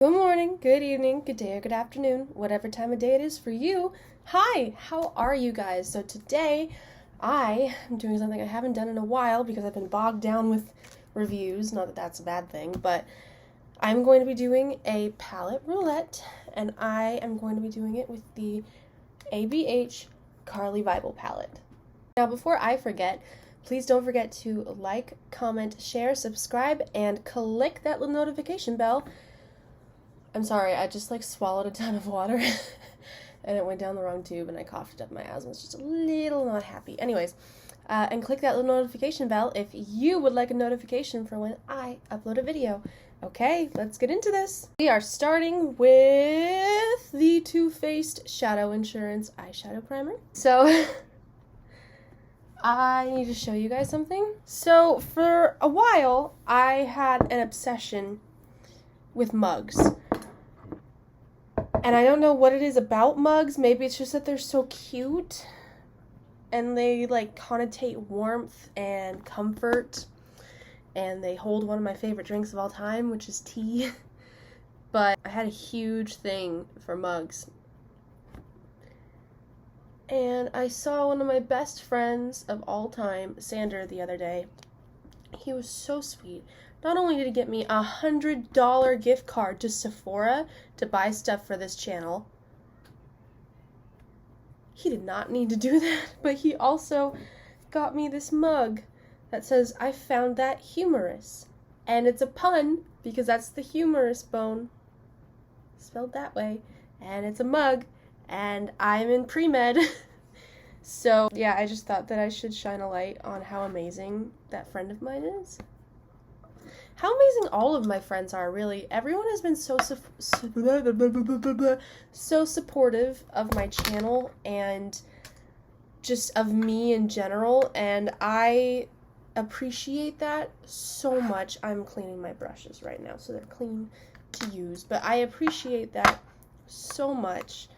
Good morning, good evening, good day, or good afternoon, whatever time of day it is for you. Hi, how are you guys? So today I am doing something I haven't done in a while because I've been bogged down with reviews. Not that that's a bad thing, but I'm going to be doing a palette roulette, and I am going to be doing it with the ABH Carli Bybel palette. Now, before I forget, please don't forget to like, comment, share, subscribe, and click that little notification bell. I'm sorry, I just swallowed a ton of water and it went down the wrong tube and I coughed it up. My asthma was just a little not happy. Anyways, and click that little notification bell if you would like a notification for when I upload a video. Okay, let's get into this. We are starting with the Too Faced Shadow Insurance Eyeshadow Primer. So, I need to show you guys something. So, for a while, I had an obsession with mugs. And I don't know what it is about mugs. Maybe it's just that they're so cute and they connotate warmth and comfort, and they hold one of my favorite drinks of all time, which is tea. But I had a huge thing for mugs. And I saw one of my best friends of all time, Sander, the other day. He was so sweet. Not only did he get me a $100 gift card to Sephora to buy stuff for this channel, he did not need to do that, but he also got me this mug that says, "I found that humorous." And it's a pun, because that's the humerus bone, spelled that way, and it's a mug, and I'm in pre-med. So, yeah, I just thought that I should shine a light on how amazing that friend of mine is. How amazing all of my friends are, really. Everyone has been so supportive of my channel and just of me in general, and I appreciate that so much. I'm cleaning my brushes right now, so they're clean to use, but I appreciate that so much,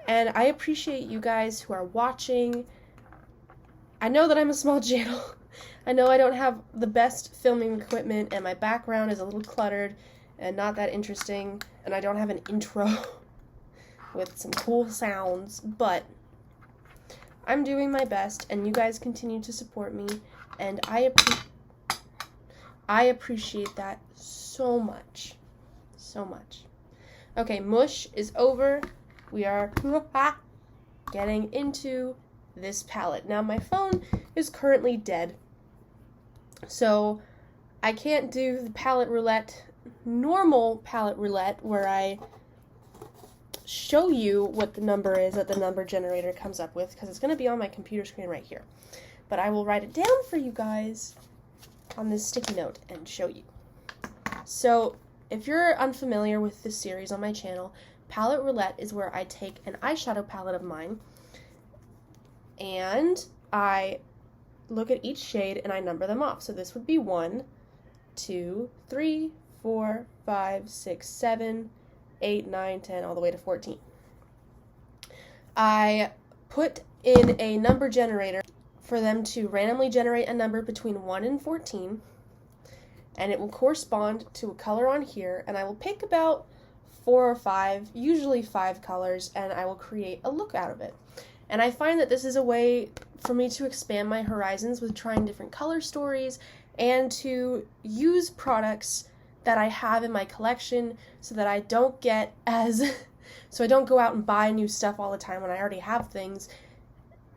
and I appreciate you guys who are watching. I know that I'm a small channel. I know I don't have the best filming equipment, and my background is a little cluttered and not that interesting, and I don't have an intro with some cool sounds, but I'm doing my best, and you guys continue to support me, and I appreciate that so much. So much. Okay, mush is over. We are getting into this palette. Now, my phone is currently dead, so I can't do the palette roulette, normal palette roulette, where I show you what the number is that the number generator comes up with, because it's going to be on my computer screen right here. But I will write it down for you guys on this sticky note and show you. So, if you're unfamiliar with this series on my channel, palette roulette is where I take an eyeshadow palette of mine and I look at each shade and I number them off. So this would be 1, 2, 3, 4, 5, 6, 7, 8, 9, 10, all the way to 14. I put in a number generator for them to randomly generate a number between 1 and 14, and it will correspond to a color on here, and I will pick about 4 or 5, usually 5 colors, and I will create a look out of it. And I find that this is a way for me to expand my horizons with trying different color stories and to use products that I have in my collection so that I don't get so I don't go out and buy new stuff all the time when I already have things,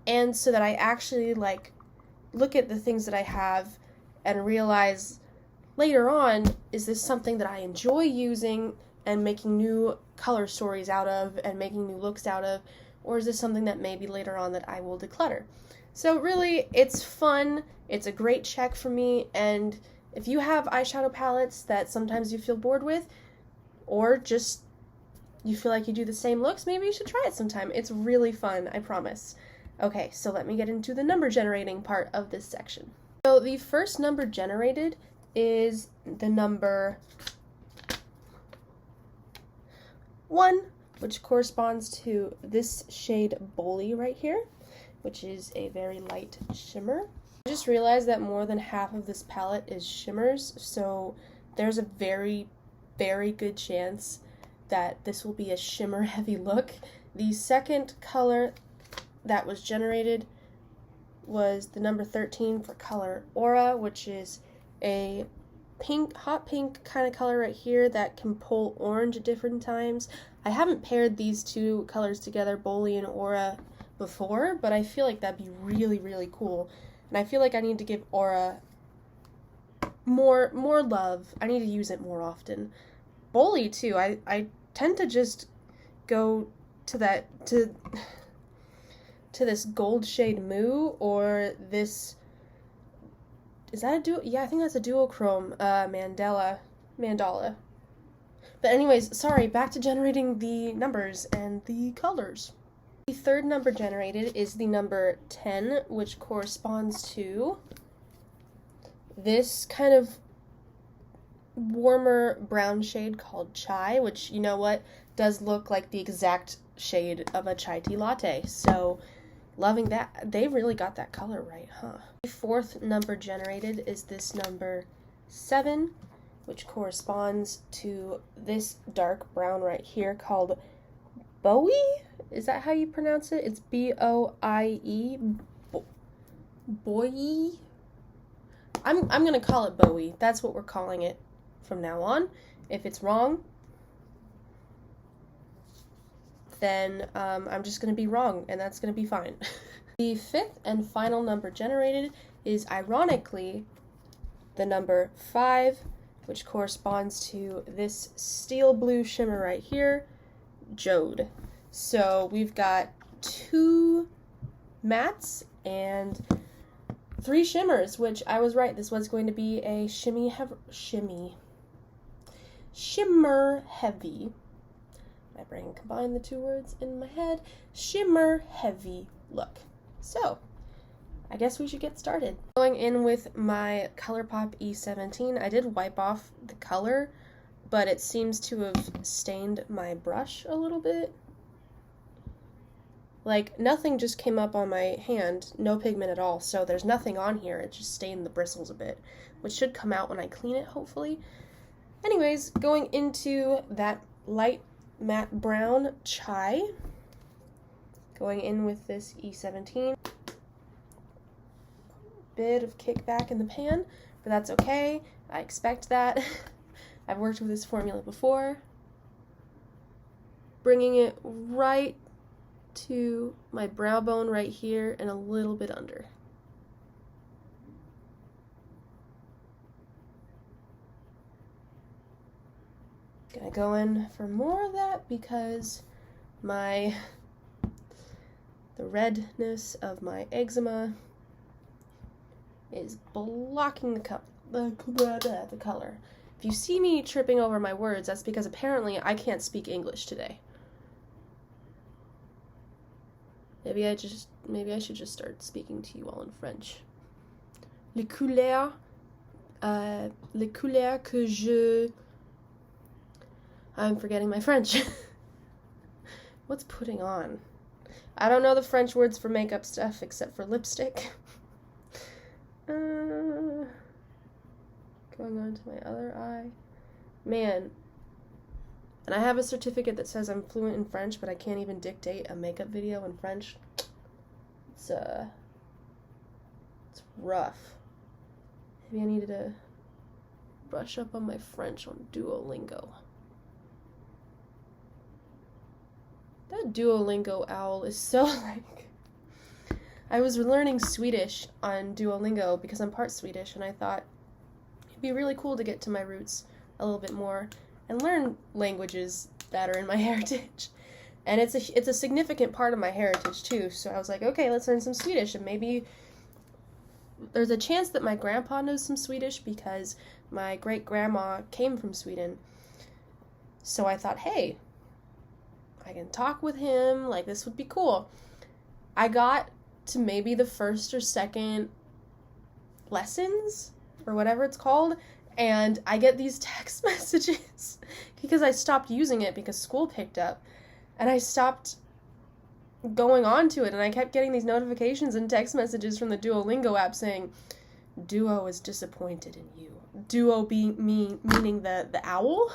and so that I actually look at the things that I have and realize later on, is this something that I enjoy using and making new color stories out of and making new looks out of, or is this something that maybe later on that I will declutter? So really, it's fun, it's a great check for me, and if you have eyeshadow palettes that sometimes you feel bored with, or just you feel like you do the same looks, maybe you should try it sometime. It's really fun, I promise. Okay, so let me get into the number generating part of this section. So the first number generated is the number 1, which corresponds to this shade Bolly right here, which is a very light shimmer. I just realized that more than half of this palette is shimmers, so there's a very very good chance that this will be a shimmer heavy look. The second color that was generated was the number 13 for color Aura, which is a pink, hot pink kind of color right here that can pull orange at different times. I haven't paired these two colors together, Boli and Aura, before, but I feel like that'd be really, really cool. And I feel like I need to give Aura more love. I need to use it more often. Boli too. I tend to just go to this gold shade Moo, or this, is that a duo? Yeah, I think that's a duochrome mandala. But anyways, sorry, back to generating the numbers and the colors. The third number generated is the number 10, which corresponds to this kind of warmer brown shade called Chai, which, you know what, does look like the exact shade of a chai tea latte. So, loving that. They really got that color right, huh? The fourth number generated is this number 7, which corresponds to this dark brown right here called Bowie? Is that how you pronounce it? It's B-O-I-E. Bowie? I'm gonna call it Bowie. That's what we're calling it from now on. If it's wrong, then I'm just gonna be wrong, and that's gonna be fine. The fifth and final number generated is, ironically, the number 5, which corresponds to this steel blue shimmer right here, Jode. So we've got 2 mattes and 3 shimmers, which I was right. This was going to be a shimmer heavy. My brain combined the 2 words in my head. Shimmer heavy look. So, I guess we should get started. Going in with my ColourPop E17, I did wipe off the color, but it seems to have stained my brush a little bit. Like, nothing just came up on my hand, no pigment at all, so there's nothing on here, it just stained the bristles a bit, which should come out when I clean it, hopefully. Anyways, going into that light matte brown Chai, going in with this E17. Bit of kickback in the pan, but that's okay. I expect that. I've worked with this formula before. Bringing it right to my brow bone right here and a little bit under. Gonna go in for more of that because the redness of my eczema is blocking the color. If you see me tripping over my words, that's because apparently I can't speak English today. Maybe I should just start speaking to you all in French. Les couleurs que je... I'm forgetting my French. What's putting on? I don't know the French words for makeup stuff except for lipstick. Going on to my other eye. Man. And I have a certificate that says I'm fluent in French, but I can't even dictate a makeup video in French. It's rough. Maybe I needed to brush up on my French on Duolingo. That Duolingo owl is so like... I was learning Swedish on Duolingo because I'm part Swedish, and I thought it'd be really cool to get to my roots a little bit more and learn languages that are in my heritage. And it's a significant part of my heritage too, so I was like, okay, let's learn some Swedish, and maybe there's a chance that my grandpa knows some Swedish because my great-grandma came from Sweden. So I thought, hey, I can talk with him, like this would be cool. I got to maybe the first or second lessons, or whatever it's called, and I get these text messages because I stopped using it because school picked up, and I stopped going on to it, and I kept getting these notifications and text messages from the Duolingo app saying, Duo is disappointed in you. Duo meaning the owl?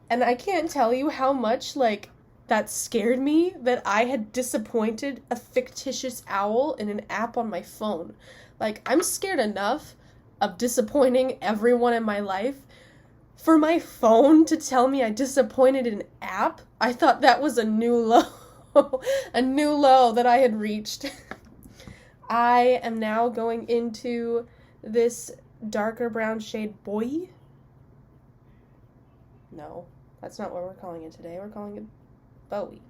And I can't tell you how much, like, that scared me that I had disappointed a fictitious owl in an app on my phone. Like, I'm scared enough of disappointing everyone in my life. For my phone to tell me I disappointed an app, I thought that was a new low. A new low that I had reached. I am now going into this darker brown shade boy. No, that's not what we're calling it today. We're calling it Bowie.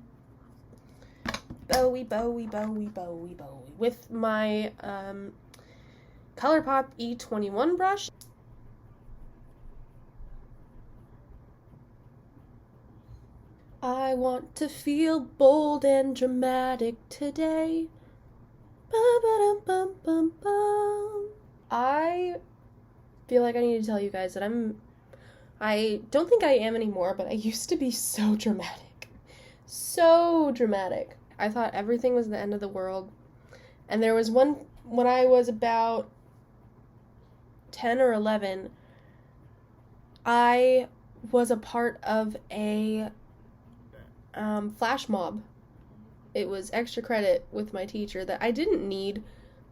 Bowie, Bowie, Bowie, Bowie, Bowie. With my ColourPop E21 brush. I want to feel bold and dramatic today. Ba-ba-dum-bum-bum-bum. I feel like I need to tell you guys that I don't think I am anymore, but I used to be so dramatic. So dramatic. I thought everything was the end of the world. And there was one, when I was about 10 or 11, I was a part of a flash mob. It was extra credit with my teacher that I didn't need,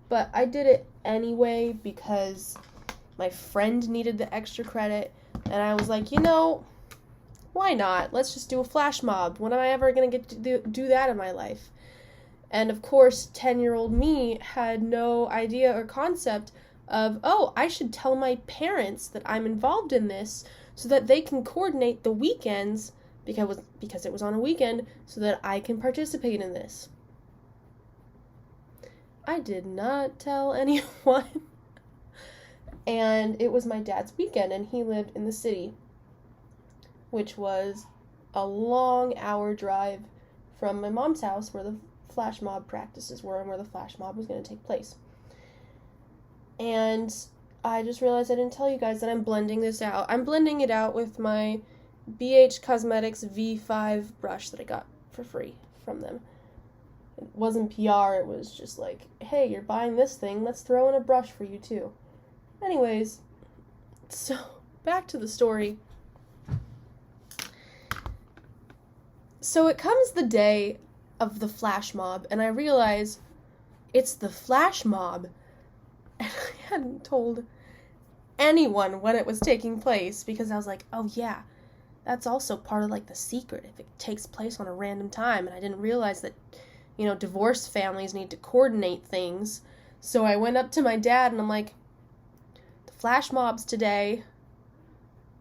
but I did it anyway because my friend needed the extra credit, and I was like, you know, why not? Let's just do a flash mob. When am I ever going to get to do that in my life? And of course, 10-year-old me had no idea or concept of, oh, I should tell my parents that I'm involved in this so that they can coordinate the weekends because it was on a weekend, so that I can participate in this. I did not tell anyone. And it was my dad's weekend, and he lived in the city, which was a long hour drive from my mom's house where the flash mob practices were and where the flash mob was going to take place. And I just realized I didn't tell you guys that I'm blending this out. I'm blending it out with my BH Cosmetics V5 brush that I got for free from them. It wasn't PR, it was just like, hey, you're buying this thing, let's throw in a brush for you too. Anyways, so back to the story. So it comes the day of the flash mob, and I realize it's the flash mob, and I hadn't told anyone when it was taking place, because I was like, oh yeah, that's also part of, like, the secret if it takes place on a random time. And I didn't realize that, you know, divorced families need to coordinate things. So I went up to my dad and I'm like, the flash mob's today.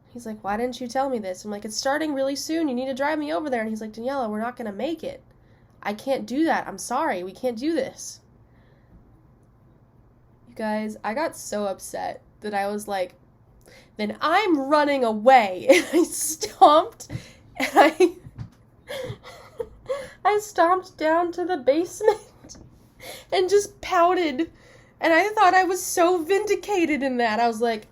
He's like, why didn't you tell me this? I'm like, it's starting really soon. You need to drive me over there. And he's like, Daniella, we're not going to make it. I can't do that. I'm sorry. We can't do this. You guys, I got so upset that I was like, then I'm running away. And I stomped, and I stomped down to the basement and just pouted. And I thought I was so vindicated in that. I was like,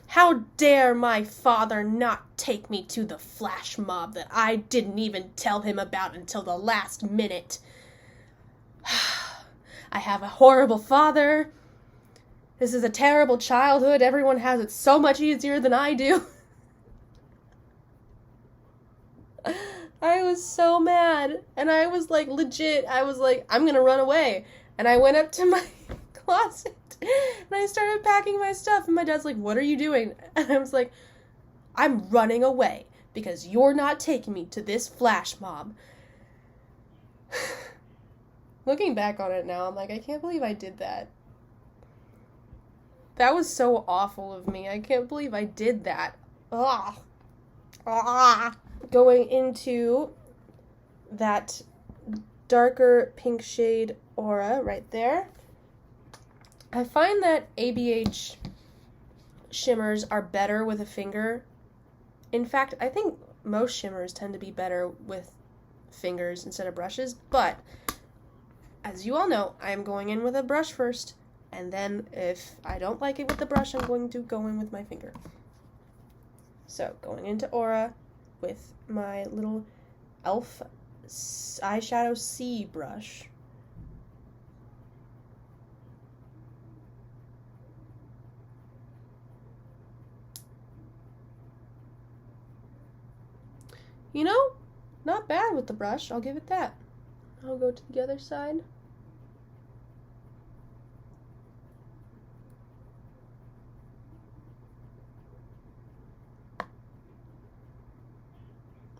how dare my father not take me to the flash mob that I didn't even tell him about until the last minute. I have a horrible father. This is a terrible childhood. Everyone has it so much easier than I do. I was so mad. And I was like, legit, I was like, I'm gonna run away. And I went up to my closet and I started packing my stuff. And my dad's like, what are you doing? And I was like, I'm running away because you're not taking me to this flash mob. Looking back on it now, I'm like, I can't believe I did that. That was so awful of me. I can't believe I did that. Ugh. Ah. Going into that darker pink shade Aura right there. I find that ABH shimmers are better with a finger. In fact, I think most shimmers tend to be better with fingers instead of brushes, but as you all know, I am going in with a brush first. And then if I don't like it with the brush, I'm going to go in with my finger. So going into Aura with my little e.l.f. eyeshadow C brush. You know, not bad with the brush, I'll give it that. I'll go to the other side.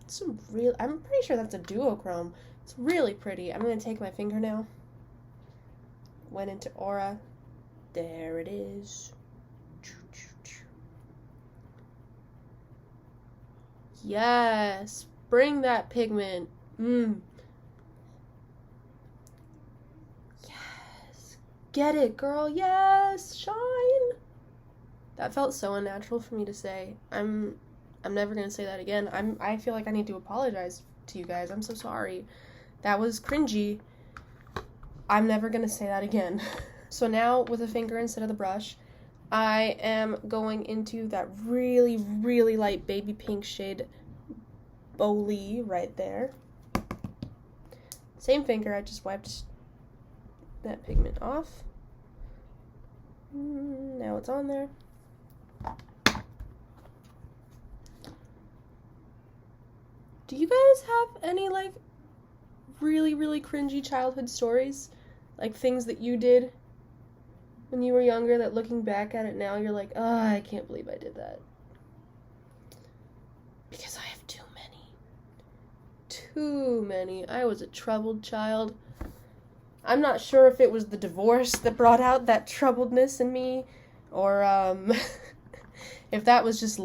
Some real, I'm pretty sure that's a duochrome. It's really pretty. I'm going to take my finger now. Went into Aura. There it is. Yes, bring that pigment. Yes, get it, girl. Yes, shine. That felt so unnatural for me to say. I'm never gonna say that again. I feel like I need to apologize to you guys. I'm so sorry. That was cringy. I'm never gonna say that again. So now, with a finger instead of the brush, I am going into that really, really light baby pink shade Bowley right there. Same finger, I just wiped that pigment off. Now it's on there. Do you guys have any, like, really, really cringy childhood stories? Like, things that you did when you were younger that looking back at it now, you're like, oh, I can't believe I did that. Because I have too many. Too many. I was a troubled child. I'm not sure if it was the divorce that brought out that troubledness in me, or if that was just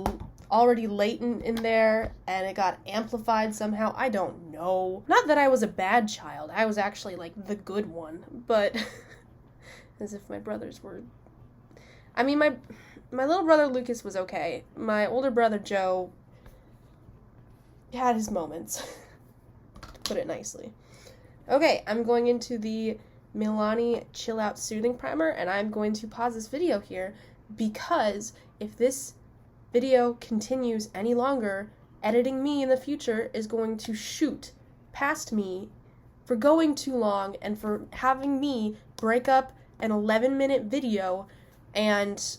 already latent in there and it got amplified somehow. I don't know. Not that I was a bad child. I was actually, like, the good one, but as if my brothers were. I mean, my little brother Lucas was okay. My older brother Joe had his moments, to put it nicely. Okay, I'm going into the Milani Chill Out Soothing Primer, and I'm going to pause this video here because if this video continues any longer, editing me in the future is going to shoot past me for going too long and for having me break up an 11-minute video, and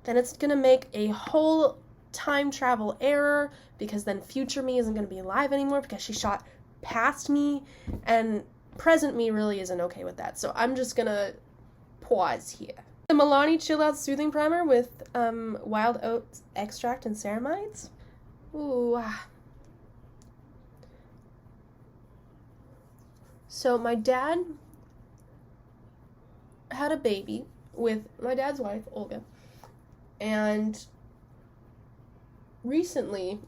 then it's going to make a whole time travel error because then future me isn't going to be alive anymore because she shot past me, and present me really isn't okay with that. So I'm just going to pause here. The Milani Chill Out Soothing Primer with wild oats extract and ceramides. Ooh. So my dad had a baby with my dad's wife, Olga, and recently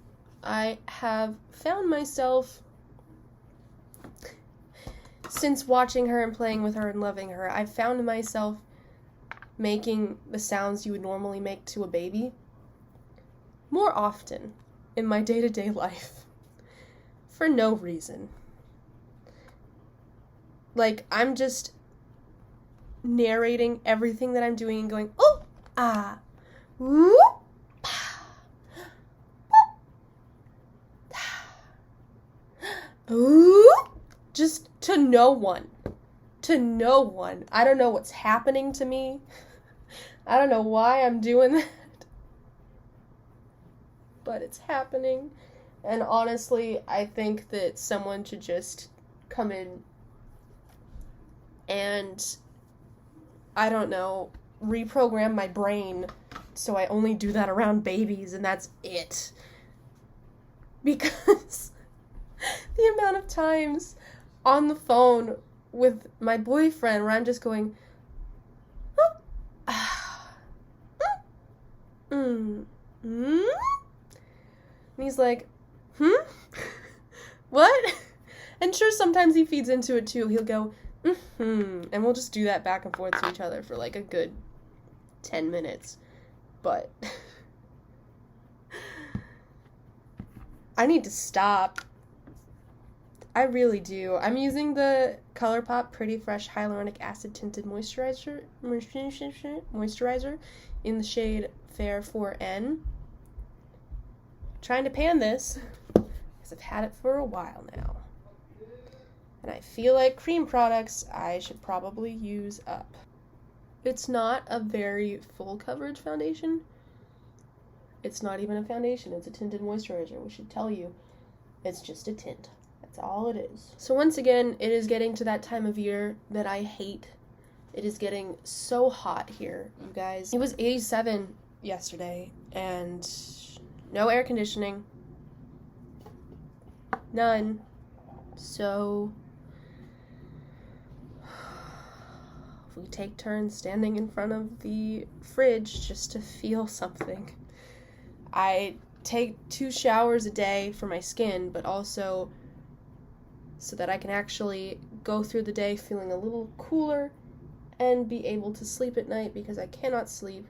I have found myself, since watching her and playing with her and loving her, I've found myself making the sounds you would normally make to a baby more often in my day-to-day life for no reason. Like, I'm just narrating everything that I'm doing and going, oh, ah, whoop, ooh, just to no one. To no one. I don't know what's happening to me. I don't know why I'm doing that. But it's happening. And honestly, I think that someone should just come in and, I don't know, reprogram my brain so I only do that around babies and that's it. Because the amount of times on the phone with my boyfriend where I'm just going, and he's like, what? And sure, sometimes he feeds into it too. He'll go, and we'll just do that back and forth to each other for like a good 10 minutes. But I need to stop. I really do. I'm using the ColourPop Pretty Fresh Hyaluronic Acid Tinted Moisturizer in the shade Fair 4N. Trying to pan this because I've had it for a while now. And I feel like cream products I should probably use up. It's not a very full coverage foundation. It's not even a foundation, it's a tinted moisturizer, which should tell you. It's just a tint. That's all it is. So once again, it is getting to that time of year that I hate. It is getting so hot here, you guys. It was 87 yesterday, and no air conditioning. None. So we take turns standing in front of the fridge just to feel something. I take 2 showers a day for my skin, but also so that I can actually go through the day feeling a little cooler and be able to sleep at night, because I cannot sleep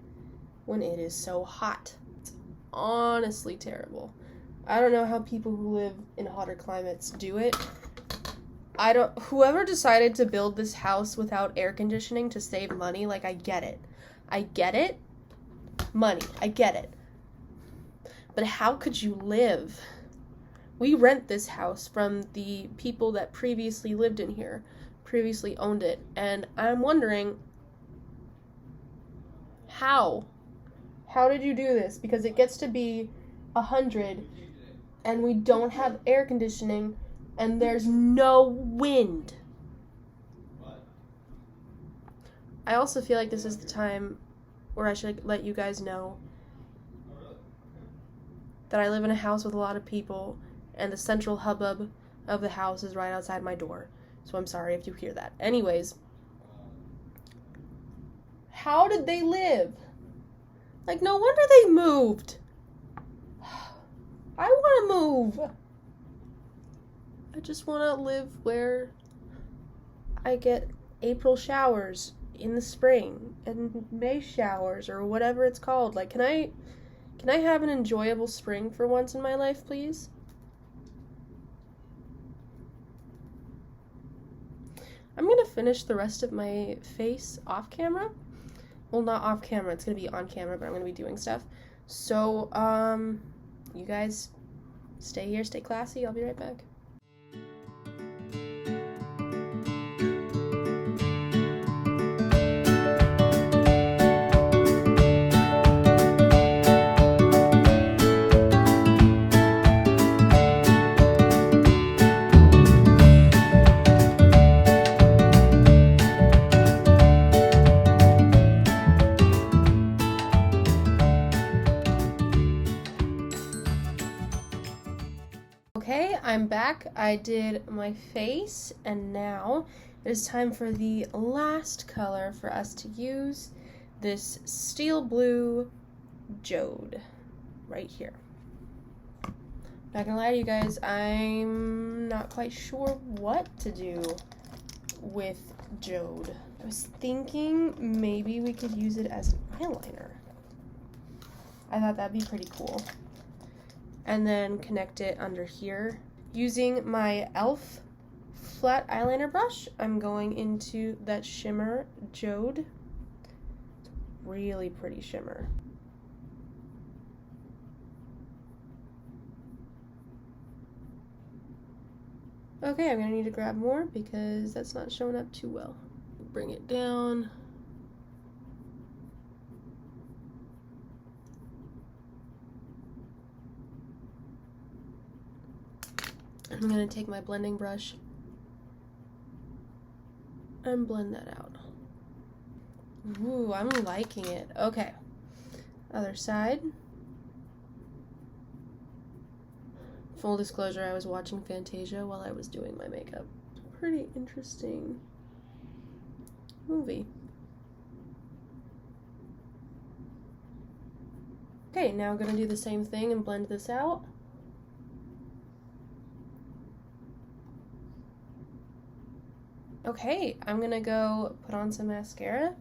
when it is so hot. It's honestly terrible. I don't know how people who live in hotter climates do it. Whoever decided to build this house without air conditioning to save money, like, I get it. I get it. Money. I get it. But how could you live? We rent this house from the people that previously lived in here, previously owned it, and I'm wondering, how? How did you do this? Because it gets to be 100 and we don't have air conditioning and there's no wind. I also feel like this is the time where I should let you guys know that I live in a house with a lot of people, and the central hubbub of the house is right outside my door. So I'm sorry if you hear that. Anyways, how did they live? Like, no wonder they moved. I want to move. I just want to live where I get April showers in the spring and May showers or whatever it's called. Like, can I have an enjoyable spring for once in my life, please? I'm going to finish the rest of my face off camera. Well, not off camera. It's going to be on camera, but I'm going to be doing stuff. So, you guys stay here, stay classy. I'll be right back. Okay, I'm back. I did my face, and now it is time for the last color for us to use, this steel blue jode right here. Not gonna lie to you guys, I'm not quite sure what to do with jode. I was thinking maybe we could use it as an eyeliner. I thought that'd be pretty cool. And then connect it under here. Using my e.l.f. flat eyeliner brush, I'm going into that shimmer jode. It's a really pretty shimmer. Okay, I'm gonna need to grab more because that's not showing up too well. Bring it down. I'm going to take my blending brush and blend that out. Ooh, I'm liking it. Okay. Other side. Full disclosure, I was watching Fantasia while I was doing my makeup. Pretty interesting movie. Okay, now I'm going to do the same thing and blend this out. Okay, I'm gonna go put on some mascara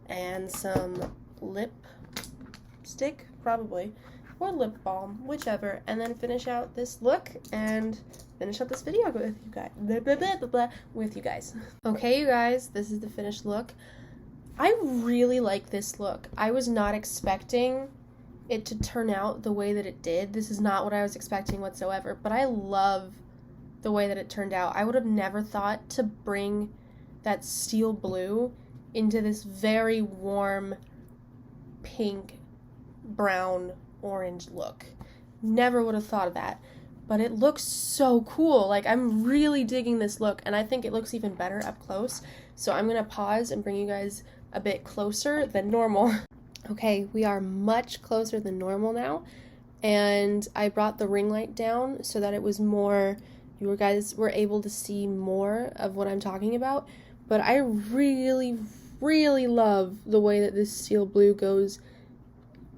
and some lipstick, probably, or lip balm, whichever, and then finish out this look and finish up this video with you guys. With you guys. Okay, you guys, this is the finished look. I really like this look. I was not expecting it to turn out the way that it did. This is not what I was expecting whatsoever, but I love the way that it turned out. I would have never thought to bring that steel blue into this very warm pink, brown, orange look. Never would have thought of that. but it looks so cool. Like, I'm really digging this look, and I think it looks even better up close. So I'm going to pause and bring you guys a bit closer than normal. Okay, we are much closer than normal now, and I brought the ring light down so that it was more, you guys were able to see more of what I'm talking about. But I really, really love the way that this steel blue goes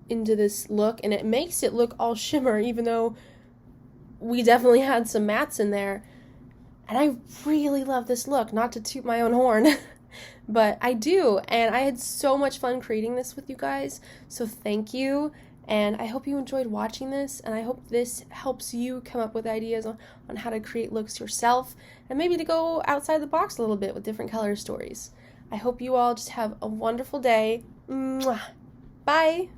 into this look, and it makes it look all shimmer, even though we definitely had some mattes in there. And I really love this look, not to toot my own horn, but I do, and I had so much fun creating this with you guys, so thank you, and I hope you enjoyed watching this, and I hope this helps you come up with ideas on how to create looks yourself, and maybe to go outside the box a little bit with different color stories. I hope you all just have a wonderful day. Mwah. Bye!